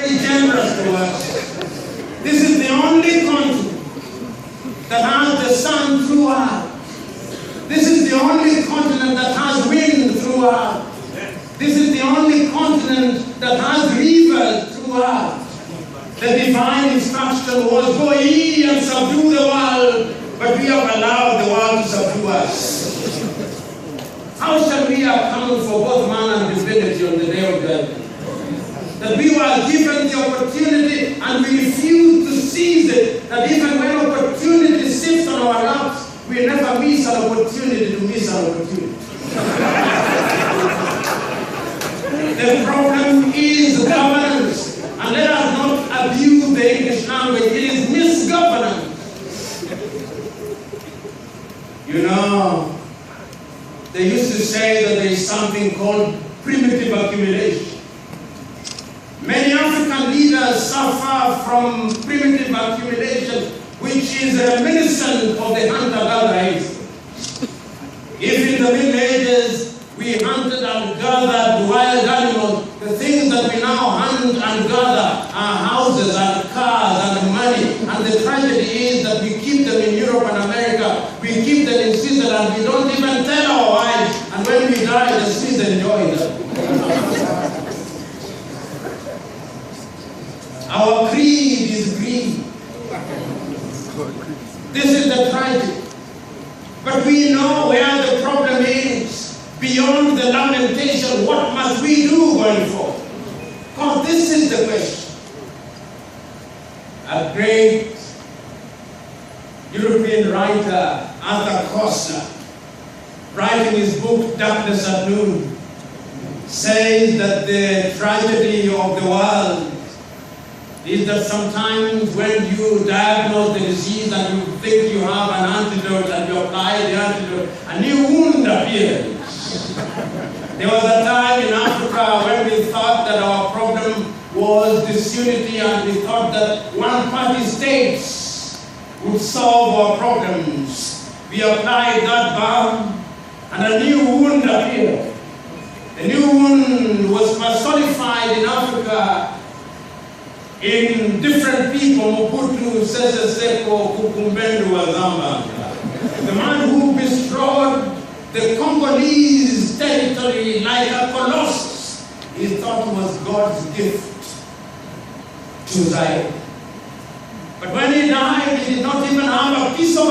very generous to us. This is the only continent that has the sun throughout. This is the only continent that has wind throughout. This is the only continent that has rivers throughout. The divine instruction was, go ye and subdue the world, but we have allowed the world to subdue us. How shall we account for both man and divinity on the day of judgment? That we were given the opportunity and we refuse to seize it. That even when opportunity sits on our laps, we never miss an opportunity to miss an opportunity. The problem is governance. And let us not abuse the English language. It is misgovernance. You know, they used to say that there is something called primitive accumulation. Many African leaders suffer from primitive accumulation, which is reminiscent of the hunter-gatherer age. If in the Middle Ages we hunted and gathered wild animals, the things that we now hunt and gather are houses and cars and money. And the tragedy is that we keep them in Europe and America. We keep them in Switzerland. We don't even tell our wives. And when we die, the Swiss enjoy them. Our creed is greed. This is the tragedy. But we know where the problem is. Beyond the lamentation, what must we do going forward? Because this is the question. A great European writer, Arthur Koestler, writing his book, Darkness at Noon, says that the tragedy of the world is that sometimes when you diagnose the disease and you think you have an antidote and you apply the antidote, a new wound appears. There was a time in Africa when we thought that our problem was disunity and we thought that one-party states would solve our problems. We applied that balm and a new wound appeared. The new wound was personified in Africa in different people, Mobutu Sese Seko Kukumbendu Wazamba. The man who destroyed the Congolese territory like a colossus, he thought was God's gift to Zion. But when he died, he did not even have a piece of